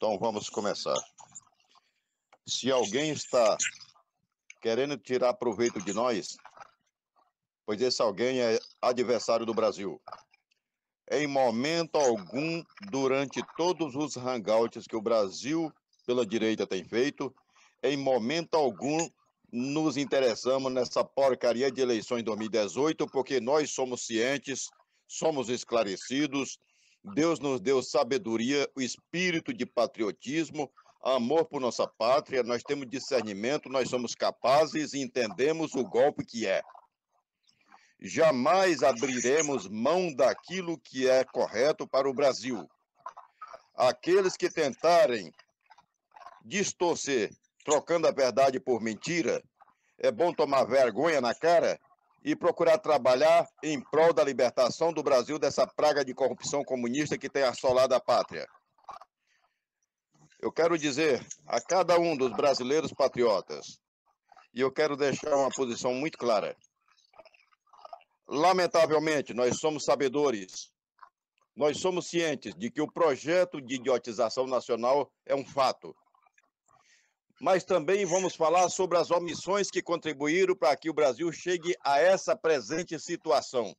Então vamos começar. Se alguém está querendo tirar proveito de nós, pois esse alguém é adversário do Brasil. Em momento algum, durante todos os hangouts que o Brasil pela direita tem feito, em momento algum nos interessamos nessa porcaria de eleições 2018, porque nós somos cientes, somos esclarecidos, Deus nos deu sabedoria, o espírito de patriotismo, amor por nossa pátria, nós temos discernimento, nós somos capazes e entendemos o golpe que é. Jamais abriremos mão daquilo que é correto para o Brasil. Aqueles que tentarem distorcer, trocando a verdade por mentira, é bom tomar vergonha na cara e procurar trabalhar em prol da libertação do Brasil dessa praga de corrupção comunista que tem assolado a pátria. Eu quero dizer a cada um dos brasileiros patriotas, e eu quero deixar uma posição muito clara. Lamentavelmente, nós somos sabedores, nós somos cientes de que o projeto de idiotização nacional é um fato. Mas também vamos falar sobre as omissões que contribuíram para que o Brasil chegue a essa presente situação.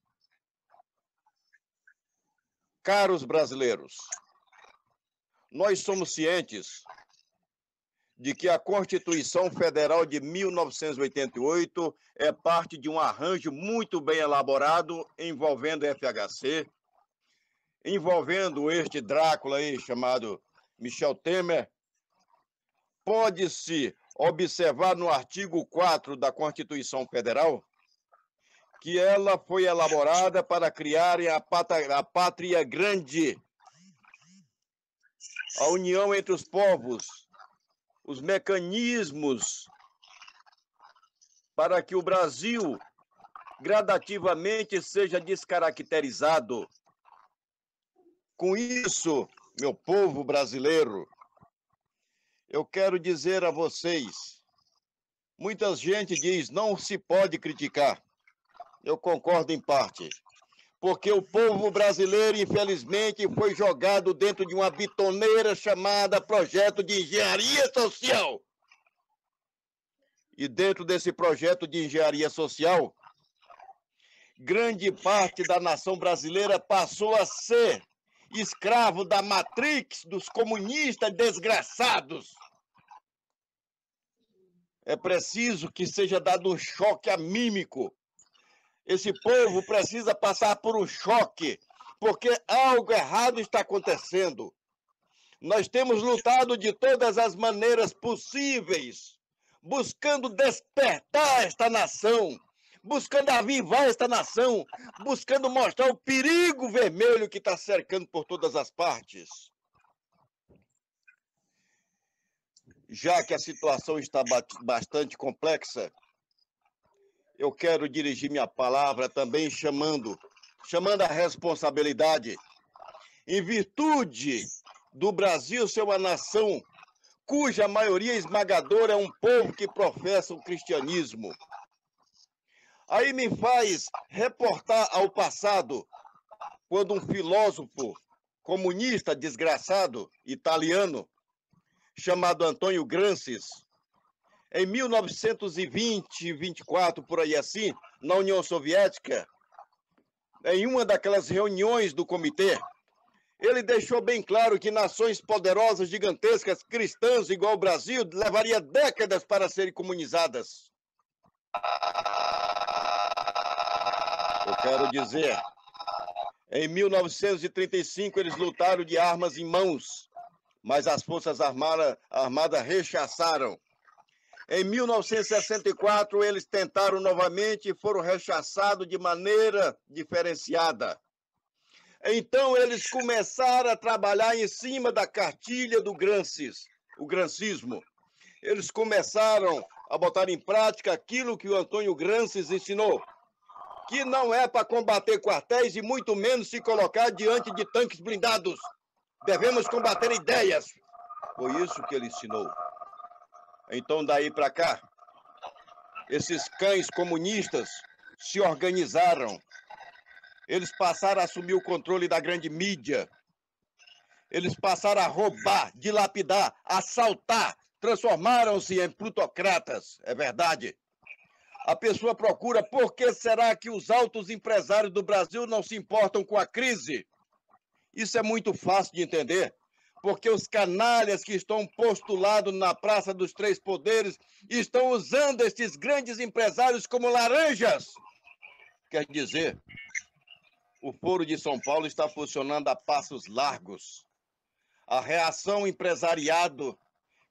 Caros brasileiros, nós somos cientes de que a Constituição Federal de 1988 é parte de um arranjo muito bem elaborado envolvendo FHC, envolvendo este Drácula aí chamado Michel Temer. Pode-se observar no artigo 4 da Constituição Federal que ela foi elaborada para criar a pátria grande, a união entre os povos, os mecanismos para que o Brasil gradativamente seja descaracterizado. Com isso, meu povo brasileiro, eu quero dizer a vocês, muita gente diz, não se pode criticar. Eu concordo em parte, porque o povo brasileiro, infelizmente, foi jogado dentro de uma bitoneira chamada Projeto de Engenharia Social. E dentro desse projeto de engenharia social, grande parte da nação brasileira passou a ser escravo da Matrix, dos comunistas desgraçados. É preciso que seja dado um choque anímico. Esse povo precisa passar por um choque, porque algo errado está acontecendo. Nós temos lutado de todas as maneiras possíveis, buscando despertar esta nação, buscando avivar esta nação, buscando mostrar o perigo vermelho que está cercando por todas as partes. Já que a situação está bastante complexa, eu quero dirigir minha palavra também chamando a responsabilidade, em virtude do Brasil ser uma nação cuja maioria esmagadora é um povo que professa o cristianismo. Aí me faz reportar ao passado, quando um filósofo comunista desgraçado, italiano, chamado Antônio Gramsci, em 1920, 24, por aí assim, na União Soviética, em uma daquelas reuniões do comitê, ele deixou bem claro que nações poderosas, gigantescas, cristãs, igual o Brasil, levaria décadas para serem comunizadas. Eu quero dizer, em 1935 eles lutaram de armas em mãos, mas as Forças Armadas rechaçaram. Em 1964 eles tentaram novamente e foram rechaçados de maneira diferenciada. Então eles começaram a trabalhar em cima da cartilha do Gramsci, o gramscismo. Eles começaram a botar em prática aquilo que o Antônio Gramsci ensinou, que não é para combater quartéis e muito menos se colocar diante de tanques blindados. Devemos combater ideias. Foi isso que ele ensinou. Então, daí para cá, esses cães comunistas se organizaram. Eles passaram a assumir o controle da grande mídia. Eles passaram a roubar, dilapidar, assaltar, transformaram-se em plutocratas, é verdade. A pessoa procura por que será que os altos empresários do Brasil não se importam com a crise? Isso é muito fácil de entender, porque os canalhas que estão postulados na Praça dos Três Poderes estão usando estes grandes empresários como laranjas. Quer dizer, o Foro de São Paulo está funcionando a passos largos. A reação empresariado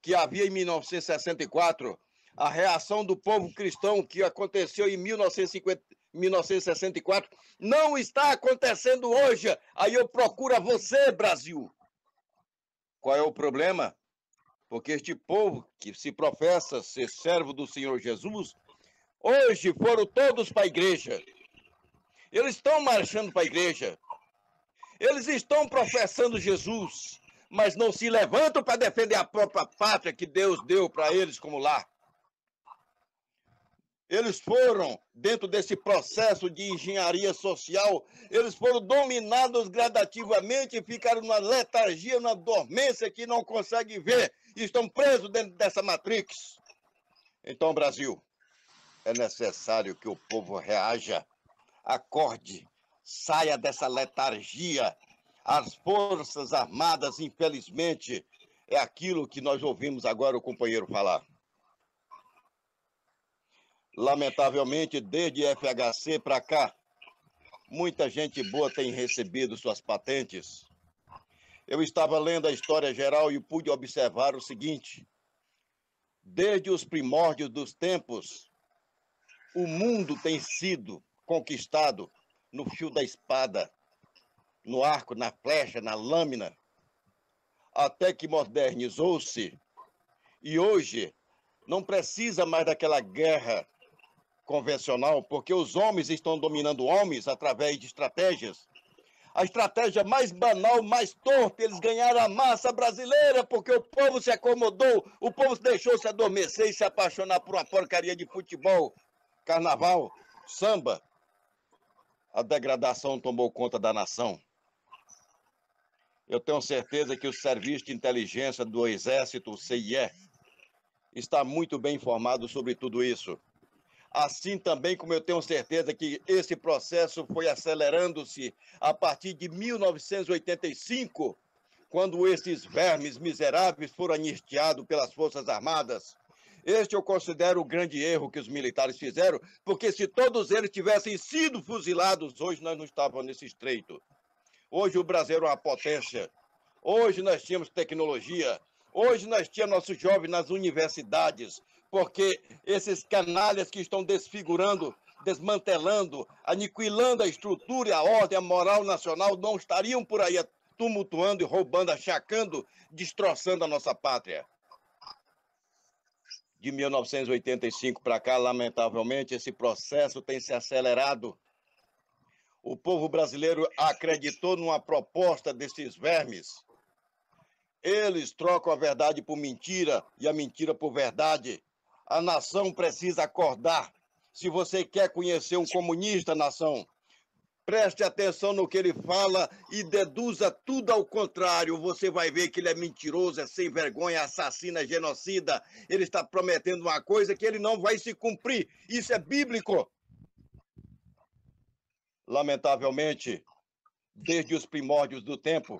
que havia em 1964, a reação do povo cristão que aconteceu em 1964, não está acontecendo hoje. Aí eu procuro a você, Brasil. Qual é o problema? Porque este povo que se professa ser servo do Senhor Jesus, hoje foram todos para a igreja. Eles estão marchando para a igreja. Eles estão professando Jesus, mas não se levantam para defender a própria pátria que Deus deu para eles como lar. Eles foram, dentro desse processo de engenharia social, eles foram dominados gradativamente e ficaram numa letargia, numa dormência que não conseguem ver. E estão presos dentro dessa matrix. Então, Brasil, é necessário que o povo reaja, acorde, saia dessa letargia. As Forças Armadas, infelizmente, é aquilo que nós ouvimos agora o companheiro falar. Lamentavelmente, desde FHC para cá, muita gente boa tem recebido suas patentes. Eu estava lendo a história geral e pude observar o seguinte: desde os primórdios dos tempos, o mundo tem sido conquistado no fio da espada, no arco, na flecha, na lâmina, até que modernizou-se e hoje não precisa mais daquela guerra convencional, porque os homens estão dominando homens através de estratégias. A estratégia mais banal, mais torpe, eles ganharam a massa brasileira porque o povo se acomodou, o povo deixou se adormecer e se apaixonar por uma porcaria de futebol, carnaval, samba. A degradação tomou conta da nação. Eu tenho certeza que o Serviço de Inteligência do Exército, o CIE, está muito bem informado sobre tudo isso. Assim também como eu tenho certeza que esse processo foi acelerando-se a partir de 1985, quando esses vermes miseráveis foram anistiados pelas Forças Armadas. Este eu considero o grande erro que os militares fizeram, porque se todos eles tivessem sido fuzilados, hoje nós não estávamos nesse estreito. Hoje o Brasil é uma potência. Hoje nós tínhamos tecnologia. Hoje nós tínhamos nossos jovens nas universidades, porque esses canalhas que estão desfigurando, desmantelando, aniquilando a estrutura e a ordem, a moral nacional, não estariam por aí tumultuando e roubando, achacando, destroçando a nossa pátria. De 1985 para cá, lamentavelmente, esse processo tem se acelerado. O povo brasileiro acreditou numa proposta desses vermes. Eles trocam a verdade por mentira e a mentira por verdade. A nação precisa acordar. Se você quer conhecer um comunista, nação, preste atenção no que ele fala e deduza tudo ao contrário. Você vai ver que ele é mentiroso, é sem vergonha, assassino, é genocida. Ele está prometendo uma coisa que ele não vai se cumprir. Isso é bíblico. Lamentavelmente, desde os primórdios do tempo,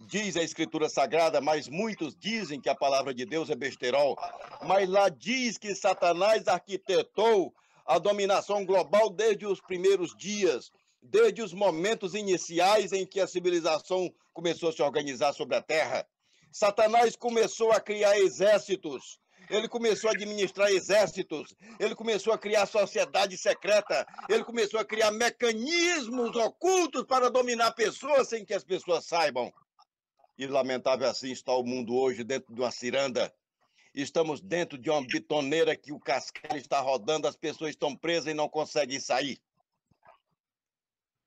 diz a Escritura Sagrada, mas muitos dizem que a palavra de Deus é besterol. Mas lá diz que Satanás arquitetou a dominação global desde os primeiros dias, desde os momentos iniciais em que a civilização começou a se organizar sobre a Terra. Satanás começou a criar exércitos. Ele começou a administrar exércitos, ele começou a criar sociedade secreta, ele começou a criar mecanismos ocultos para dominar pessoas sem que as pessoas saibam. E lamentável assim está o mundo hoje dentro de uma ciranda. Estamos dentro de uma bitoneira que o cascalho está rodando, as pessoas estão presas e não conseguem sair.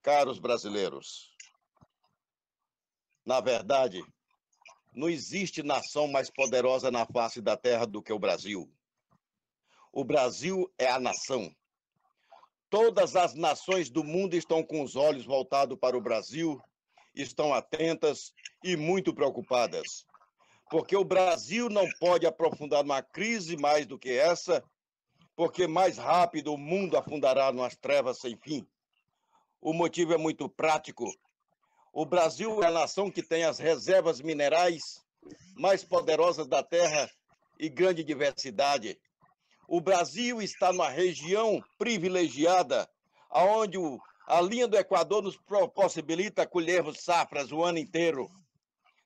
Caros brasileiros, na verdade, não existe nação mais poderosa na face da terra do que o Brasil. O Brasil é a nação. Todas as nações do mundo estão com os olhos voltados para o Brasil estão atentas e muito preocupadas, porque o Brasil não pode aprofundar numa crise mais do que essa, porque mais rápido o mundo afundará nas trevas sem fim. O motivo é muito prático. O Brasil é a nação que tem as reservas minerais mais poderosas da Terra e grande diversidade. O Brasil está numa região privilegiada, onde a linha do Equador nos possibilita colhermos safras o ano inteiro.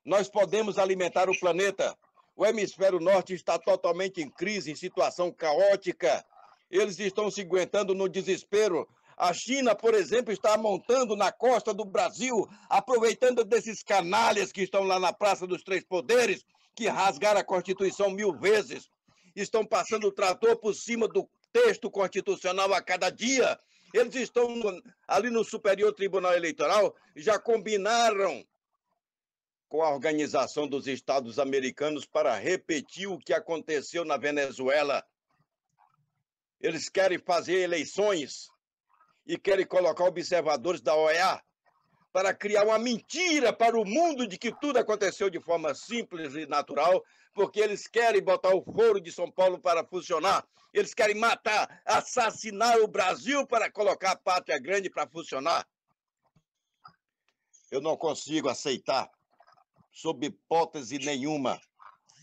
Nós podemos alimentar o planeta. O hemisfério norte está totalmente em crise, em situação caótica. Eles estão se aguentando no desespero. A China, por exemplo, está montando na costa do Brasil, aproveitando desses canalhas que estão lá na Praça dos Três Poderes, que rasgaram a Constituição 1000 vezes. Estão passando o trator por cima do texto constitucional a cada dia. Eles estão ali no Superior Tribunal Eleitoral, já combinaram com a Organização dos Estados Americanos para repetir o que aconteceu na Venezuela. Eles querem fazer eleições e querem colocar observadores da OEA para criar uma mentira para o mundo de que tudo aconteceu de forma simples e natural, porque eles querem botar o Foro de São Paulo para funcionar. Eles querem matar, assassinar o Brasil para colocar a Pátria Grande para funcionar. Eu não consigo aceitar, sob hipótese nenhuma,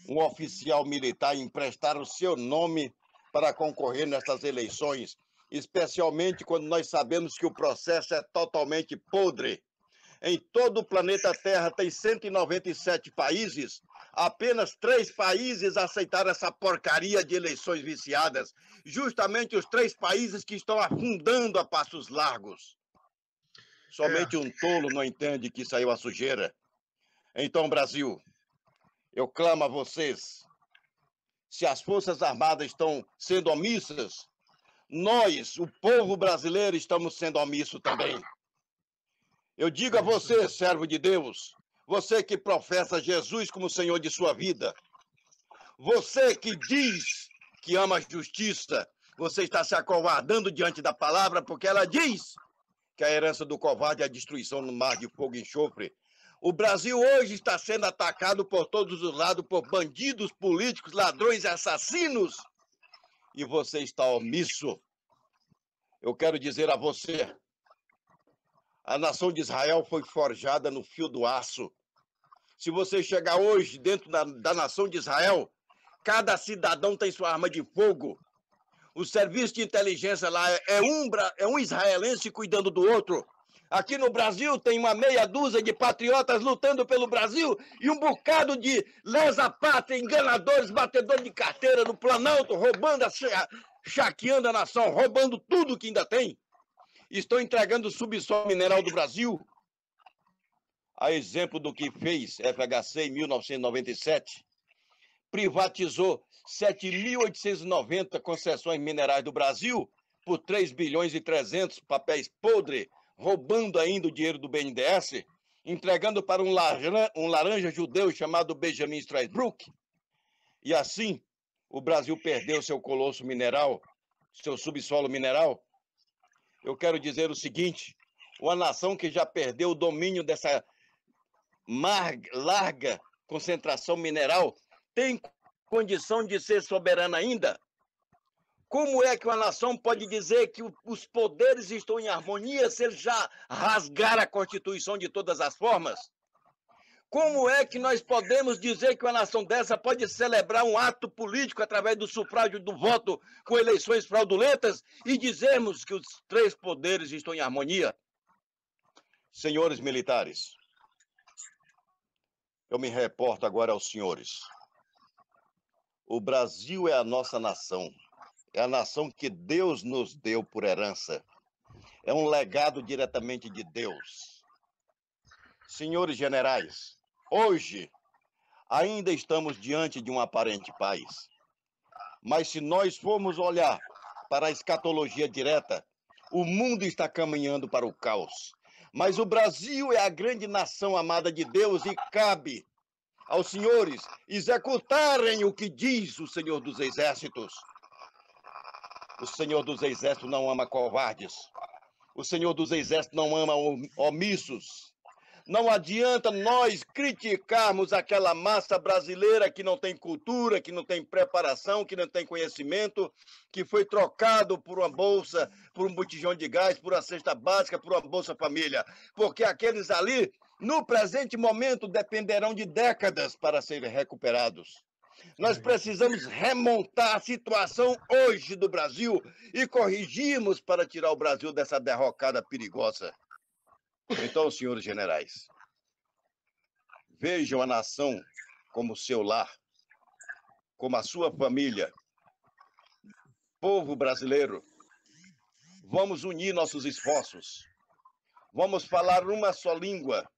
um oficial militar emprestar o seu nome para concorrer nessas eleições, especialmente quando nós sabemos que o processo é totalmente podre. Em todo o planeta Terra tem 197 países, apenas 3 países aceitaram essa porcaria de eleições viciadas, justamente os 3 países que estão afundando a passos largos. Somente um tolo não entende que saiu a sujeira. Então, Brasil, eu clamo a vocês, se as Forças Armadas estão sendo omissas, nós, o povo brasileiro, estamos sendo omissos também. Eu digo a você, servo de Deus, você que professa Jesus como Senhor de sua vida, você que diz que ama a justiça, você está se acovardando diante da palavra, porque ela diz que a herança do covarde é a destruição no mar de fogo e enxofre. O Brasil hoje está sendo atacado por todos os lados por bandidos políticos, ladrões e assassinos, e você está omisso. Eu quero dizer a você, a nação de Israel foi forjada no fio do aço. Se você chegar hoje dentro da nação de Israel, cada cidadão tem sua arma de fogo. O serviço de inteligência lá é um israelense cuidando do outro. Aqui no Brasil tem uma meia dúzia de patriotas lutando pelo Brasil e um bocado de lesa-pátria, enganadores, batedores de carteira no Planalto, roubando, chaqueando a nação, roubando tudo que ainda tem. Estão entregando o subsolo mineral do Brasil. A exemplo do que fez FHC em 1997, privatizou 7.890 concessões minerais do Brasil por 3 bilhões e 300 papéis podres, roubando ainda o dinheiro do BNDES, entregando para um laranja judeu chamado Benjamin Strasbrook. E assim, o Brasil perdeu seu colosso mineral, seu subsolo mineral. Eu quero dizer o seguinte, uma nação que já perdeu o domínio dessa larga concentração mineral tem condição de ser soberana ainda? Como é que uma nação pode dizer que os poderes estão em harmonia se eles já rasgaram a Constituição de todas as formas? Como é que nós podemos dizer que uma nação dessa pode celebrar um ato político através do sufrágio do voto com eleições fraudulentas e dizermos que os 3 poderes estão em harmonia? Senhores militares, eu me reporto agora aos senhores. O Brasil é a nossa nação. É a nação que Deus nos deu por herança. É um legado diretamente de Deus. Senhores generais, hoje ainda estamos diante de um aparente paz. Mas se nós formos olhar para a escatologia direta, o mundo está caminhando para o caos. Mas o Brasil é a grande nação amada de Deus e cabe aos senhores executarem o que diz o Senhor dos Exércitos. O Senhor dos Exércitos não ama covardes. O Senhor dos Exércitos não ama omissos. Não adianta nós criticarmos aquela massa brasileira que não tem cultura, que não tem preparação, que não tem conhecimento, que foi trocado por uma bolsa, por um botijão de gás, por uma cesta básica, por uma Bolsa Família. Porque aqueles ali, no presente momento, dependerão de décadas para serem recuperados. Nós precisamos remontar a situação hoje do Brasil e corrigirmos para tirar o Brasil dessa derrocada perigosa. Então, senhores generais, vejam a nação como seu lar, como a sua família. Povo brasileiro, vamos unir nossos esforços. Vamos falar uma só língua.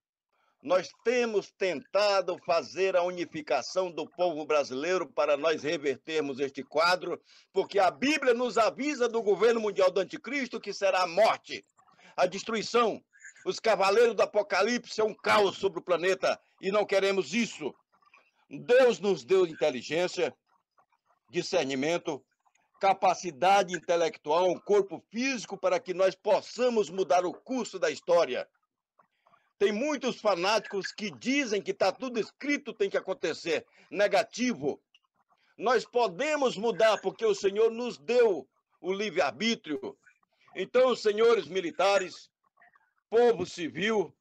Nós temos tentado fazer a unificação do povo brasileiro para nós revertermos este quadro, porque a Bíblia nos avisa do governo mundial do anticristo que será a morte, a destruição. Os cavaleiros do Apocalipse é um caos sobre o planeta e não queremos isso. Deus nos deu inteligência, discernimento, capacidade intelectual, um corpo físico para que nós possamos mudar o curso da história. Tem muitos fanáticos que dizem que está tudo escrito, tem que acontecer. Negativo. Nós podemos mudar porque o Senhor nos deu o livre-arbítrio. Então, senhores militares, povo civil,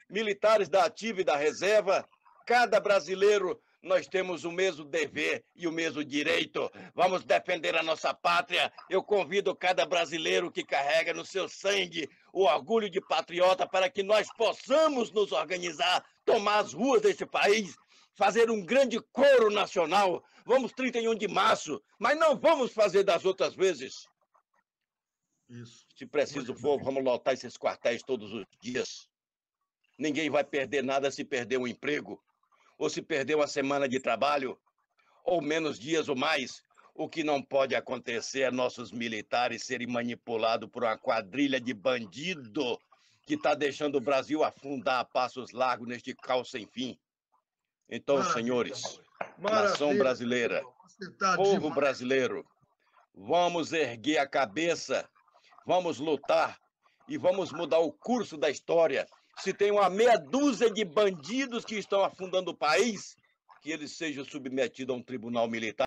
militares da ativa e da reserva, cada brasileiro, nós temos o mesmo dever e o mesmo direito. Vamos defender a nossa pátria. Eu convido cada brasileiro que carrega no seu sangue o orgulho de patriota para que nós possamos nos organizar, tomar as ruas deste país, fazer um grande coro nacional. Vamos 31 de março, mas não vamos fazer das outras vezes. Isso. Se preciso for, vamos lotar esses quartéis todos os dias. Ninguém vai perder nada se perder um emprego, ou se perder uma semana de trabalho, ou menos dias ou mais. O que não pode acontecer é nossos militares serem manipulados por uma quadrilha de bandido que está deixando o Brasil afundar a passos largos neste caos sem fim. Então, maravilha, senhores, nação brasileira, povo brasileiro, vamos erguer a cabeça, vamos lutar e vamos mudar o curso da história. Se tem uma meia dúzia de bandidos que estão afundando o país, que eles sejam submetidos a um tribunal militar.